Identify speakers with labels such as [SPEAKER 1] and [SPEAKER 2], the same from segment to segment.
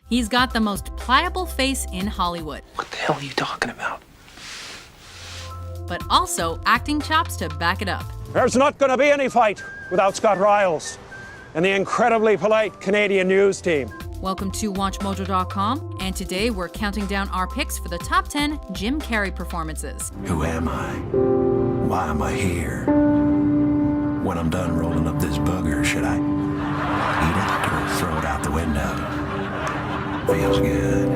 [SPEAKER 1] He's got the most pliable face in Hollywood.
[SPEAKER 2] What the hell are you talking about?
[SPEAKER 1] But also acting chops to back it up.
[SPEAKER 3] There's not going to be any fight without Scott Riles and the incredibly polite Canadian news team.
[SPEAKER 1] Welcome to WatchMojo.com, and today we're counting down our picks for the top 10 Jim Carrey performances.
[SPEAKER 4] Who am I? Why am I here? When I'm done rolling up this booger, should I eat it or throw it out the window? Feels good.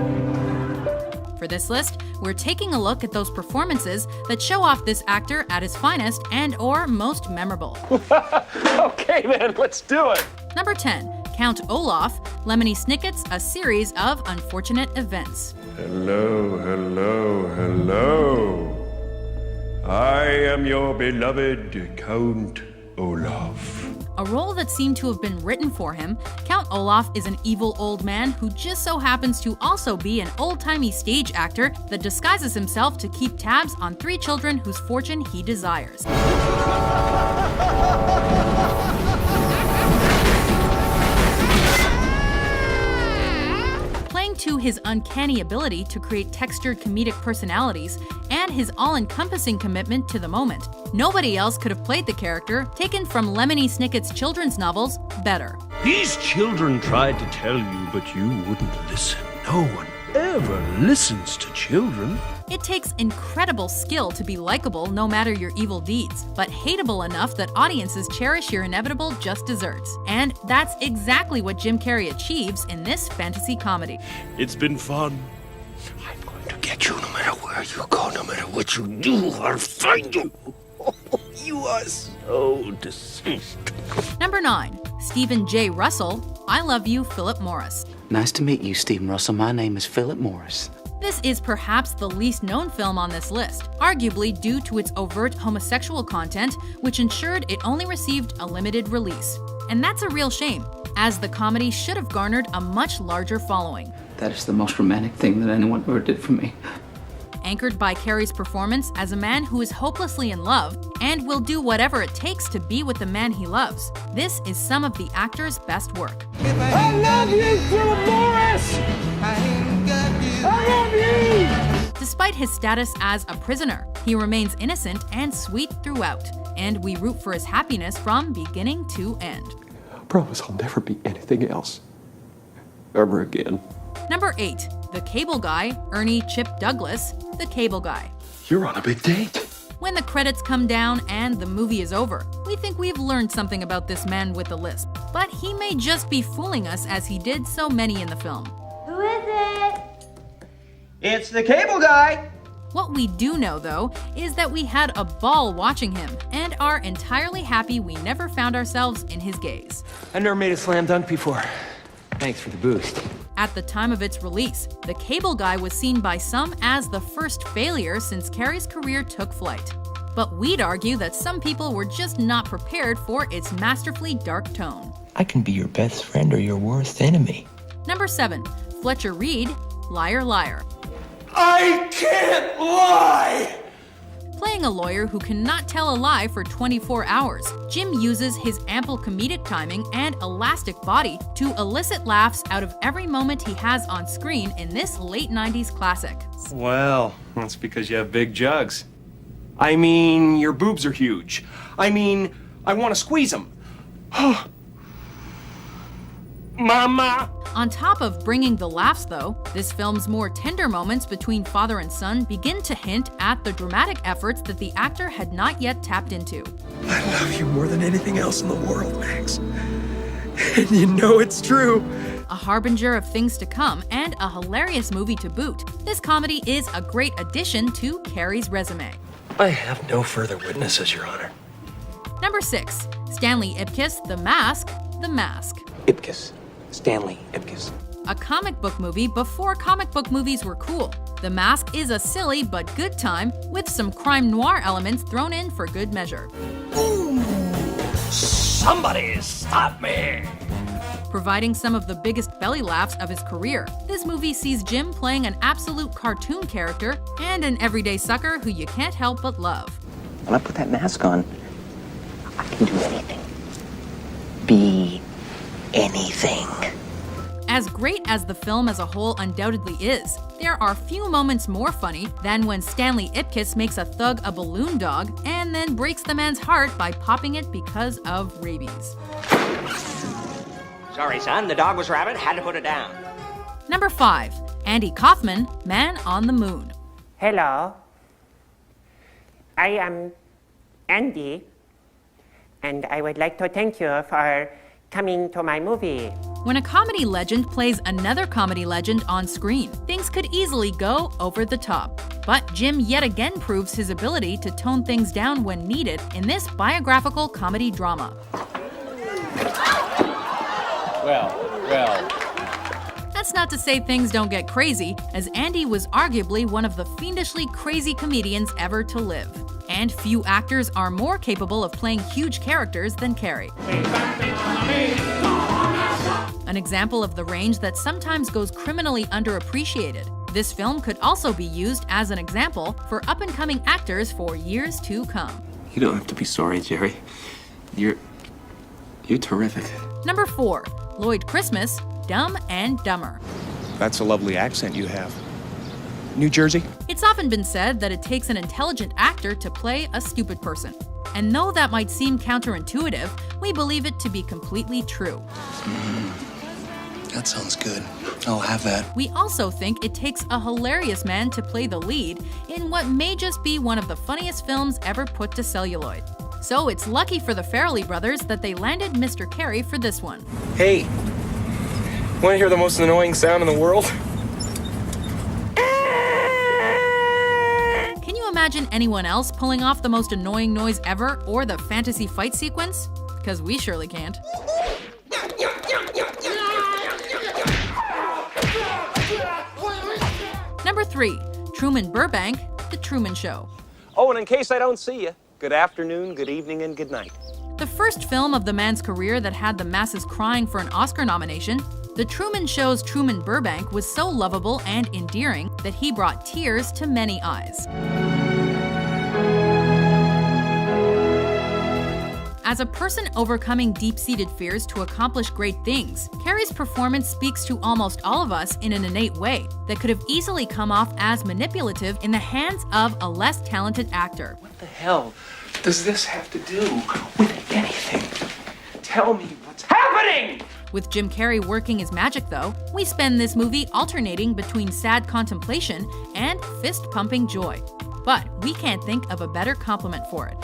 [SPEAKER 1] For this list, we're taking a look at those performances that show off this actor at his finest and or most memorable.
[SPEAKER 3] Okay, then, let's do it.
[SPEAKER 1] Number 10, Count Olaf, Lemony Snicket's A Series of Unfortunate Events.
[SPEAKER 3] Hello, hello, hello. I am your beloved Count Olaf.
[SPEAKER 1] A role that seemed to have been written for him, Count Olaf is an evil old man who just so happens to also be an old-timey stage actor that disguises himself to keep tabs on 3 children whose fortune he desires. Playing to his uncanny ability to create textured comedic personalities and his all-encompassing commitment to the moment, nobody else could have played the character, taken from Lemony Snicket's children's novels, better.
[SPEAKER 5] These children tried to tell you, but you wouldn't listen. No one ever listens to children.
[SPEAKER 1] It takes incredible skill to be likable no matter your evil deeds, but hateable enough that audiences cherish your inevitable just desserts. And that's exactly what Jim Carrey achieves in this fantasy comedy.
[SPEAKER 5] It's been fun. I'm going to get you no matter where you go, no matter what you do, I'll find you. You are so deceased.
[SPEAKER 1] Number 9, Stephen J. Russell, I Love You, Philip Morris.
[SPEAKER 2] Nice to meet you, Stephen Russell. My name is Philip Morris.
[SPEAKER 1] This is perhaps the least known film on this list, arguably due to its overt homosexual content, which ensured it only received a limited release. And that's a real shame, as the comedy should have garnered a much larger following.
[SPEAKER 2] That is the most romantic thing that anyone ever did for me.
[SPEAKER 1] Anchored by Carrey's performance as a man who is hopelessly in love and will do whatever it takes to be with the man he loves, this is some of the actor's best work.
[SPEAKER 3] I love you, Philip Morris! I love you!
[SPEAKER 1] Despite his status as a prisoner, he remains innocent and sweet throughout, and we root for his happiness from beginning to end.
[SPEAKER 6] I promise I'll never be anything else. Ever again.
[SPEAKER 1] Number 8, The Cable Guy, Ernie Chip Douglas, The Cable Guy.
[SPEAKER 6] You're on a big date.
[SPEAKER 1] When the credits come down and the movie is over, we think we've learned something about this man with a lisp. But he may just be fooling us as he did so many in the film.
[SPEAKER 7] Who is it?
[SPEAKER 8] It's the Cable Guy!
[SPEAKER 1] What we do know, though, is that we had a ball watching him and are entirely happy we never found ourselves in his gaze.
[SPEAKER 8] I've never made a slam dunk before. Thanks for the boost.
[SPEAKER 1] At the time of its release, The Cable Guy was seen by some as the first failure since Carrey's career took flight. But we'd argue that some people were just not prepared for its masterfully dark tone.
[SPEAKER 9] I can be your best friend or your worst enemy.
[SPEAKER 1] Number 7, Fletcher Reed, Liar Liar.
[SPEAKER 3] I can't lie!
[SPEAKER 1] Playing a lawyer who cannot tell a lie for 24 hours, Jim uses his ample comedic timing and elastic body to elicit laughs out of every moment he has on screen in this late 90s classic.
[SPEAKER 8] Well, that's because you have big jugs. I mean, your boobs are huge. I mean, I want to squeeze them. Mama!
[SPEAKER 1] On top of bringing the laughs, though, this film's more tender moments between father and son begin to hint at the dramatic efforts that the actor had not yet tapped into.
[SPEAKER 4] I love you more than anything else in the world, Max. And you know it's true.
[SPEAKER 1] A harbinger of things to come and a hilarious movie to boot, this comedy is a great addition to Carrey's resume.
[SPEAKER 4] I have no further witnesses, Your Honor.
[SPEAKER 1] Number 6, Stanley Ipkiss, The Mask, The Mask.
[SPEAKER 2] Ipkiss. Stanley Ipkiss.
[SPEAKER 1] A comic book movie before comic book movies were cool. The Mask is a silly but good time with some crime noir elements thrown in for good measure.
[SPEAKER 5] Somebody stop me!
[SPEAKER 1] Providing some of the biggest belly laughs of his career, this movie sees Jim playing an absolute cartoon character and an everyday sucker who you can't help but love.
[SPEAKER 2] When I put that mask on, I
[SPEAKER 9] Do anything. Be anything.
[SPEAKER 1] As great as the film as a whole undoubtedly is, there are few moments more funny than when Stanley Ipkiss makes a thug a balloon dog and then breaks the man's heart by popping it because of rabies.
[SPEAKER 7] Sorry, son, the dog was rabid, had to put it down.
[SPEAKER 1] Number 5. Andy Kaufman, Man on the Moon.
[SPEAKER 10] Hello. I am Andy, and I would like to thank you for coming to my movie.
[SPEAKER 1] When a comedy legend plays another comedy legend on screen, things could easily go over the top. But Jim yet again proves his ability to tone things down when needed in this biographical comedy drama.
[SPEAKER 11] Well.
[SPEAKER 1] That's not to say things don't get crazy, as Andy was arguably one of the fiendishly crazy comedians ever to live. And few actors are more capable of playing huge characters than Carrey. An example of the range that sometimes goes criminally underappreciated. This film could also be used as an example for up-and-coming actors for years to come.
[SPEAKER 6] You don't have to be sorry, Jerry. You're terrific.
[SPEAKER 1] Number 4. Lloyd Christmas, Dumb and Dumber.
[SPEAKER 11] That's a lovely accent you have. New Jersey?
[SPEAKER 1] It's often been said that it takes an intelligent actor to play a stupid person. And though that might seem counterintuitive, we believe it to be completely true.
[SPEAKER 11] That sounds good. I'll have that.
[SPEAKER 1] We also think it takes a hilarious man to play the lead in what may just be one of the funniest films ever put to celluloid. So it's lucky for the Farrelly brothers that they landed Mr. Carrey for this one.
[SPEAKER 8] Hey, want to hear the most annoying sound in the world?
[SPEAKER 1] Can you imagine anyone else pulling off the most annoying noise ever or the fantasy fight sequence? Because we surely can't. Number 3. Truman Burbank, The Truman Show.
[SPEAKER 3] Oh, and in case I don't see you, good afternoon, good evening, and good night.
[SPEAKER 1] The first film of the man's career that had the masses crying for an Oscar nomination, The Truman Show's Truman Burbank was so lovable and endearing that he brought tears to many eyes. As a person overcoming deep-seated fears to accomplish great things, Carrey's performance speaks to almost all of us in an innate way that could have easily come off as manipulative in the hands of a less talented actor.
[SPEAKER 2] What the hell does this have to do with anything? Tell me what's happening!
[SPEAKER 1] With Jim Carrey working his magic, though, we spend this movie alternating between sad contemplation and fist-pumping joy. But we can't think of a better compliment for it.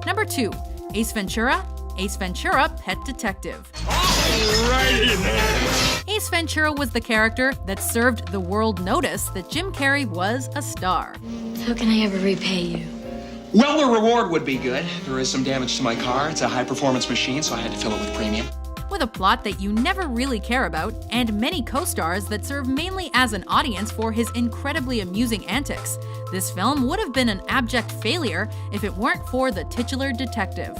[SPEAKER 1] Number 2. Ace Ventura, Pet Detective. Ace Ventura was the character that served the world notice that Jim Carrey was a star.
[SPEAKER 12] How can I ever repay you?
[SPEAKER 11] Well, the reward would be good. There is some damage to my car. It's a high-performance machine, so I had to fill it with premium.
[SPEAKER 1] With a plot that you never really care about, and many co-stars that serve mainly as an audience for his incredibly amusing antics, this film would have been an abject failure if it weren't for the titular detective.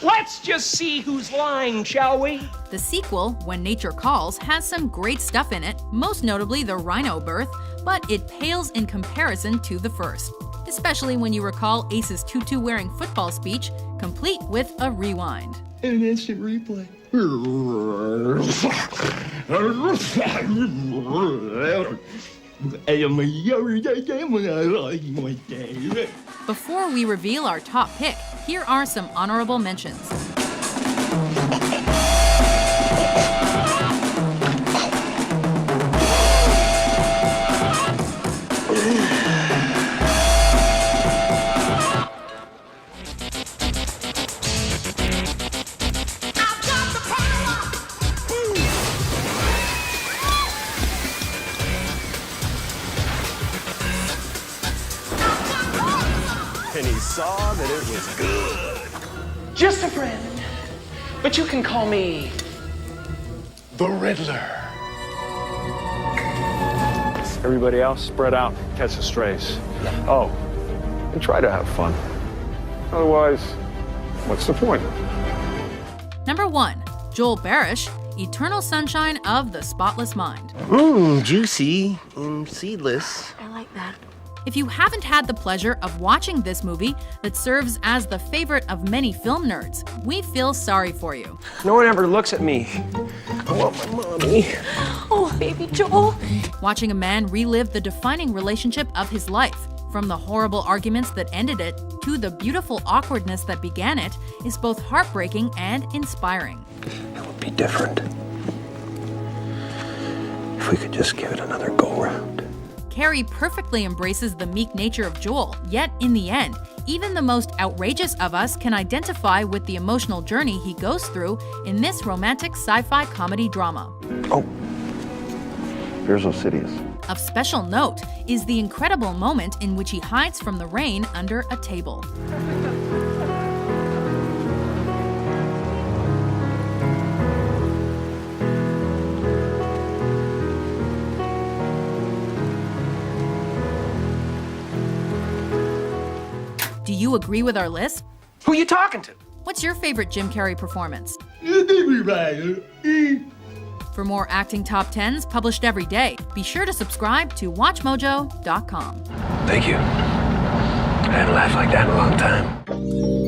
[SPEAKER 7] Let's just see who's lying, shall we?
[SPEAKER 1] The sequel, When Nature Calls, has some great stuff in it, most notably the rhino birth, but it pales in comparison to the first, especially when you recall Ace's tutu-wearing football speech, complete with a rewind.
[SPEAKER 11] An instant replay.
[SPEAKER 1] Before we reveal our top pick, here are some honorable mentions.
[SPEAKER 3] And he saw that it was good.
[SPEAKER 2] Just a friend. But you can call me the Riddler.
[SPEAKER 3] Everybody else, spread out, catch the strays. Oh, and try to have fun. Otherwise, what's the point?
[SPEAKER 1] Number 1. Joel Barish, Eternal Sunshine of the Spotless Mind.
[SPEAKER 5] Juicy and seedless.
[SPEAKER 12] I like that.
[SPEAKER 1] If you haven't had the pleasure of watching this movie that serves as the favorite of many film nerds, we feel sorry for you.
[SPEAKER 3] No one ever looks at me. I want my mommy.
[SPEAKER 12] Oh, baby Joel.
[SPEAKER 1] Watching a man relive the defining relationship of his life, from the horrible arguments that ended it to the beautiful awkwardness that began it, is both heartbreaking and inspiring.
[SPEAKER 4] It would be different if we could just give it another go-round.
[SPEAKER 1] Carrie perfectly embraces the meek nature of Joel, yet in the end, even the most outrageous of us can identify with the emotional journey he goes through in this romantic sci-fi comedy drama.
[SPEAKER 4] Oh, here's Osidious.
[SPEAKER 1] Of special note is the incredible moment in which he hides from the rain under a table. Do you agree with our list?
[SPEAKER 2] Who you talking to?
[SPEAKER 1] What's your favorite Jim Carrey performance? For more acting top 10s published every day, be sure to subscribe to WatchMojo.com.
[SPEAKER 4] Thank you. I hadn't laughed like that in a long time.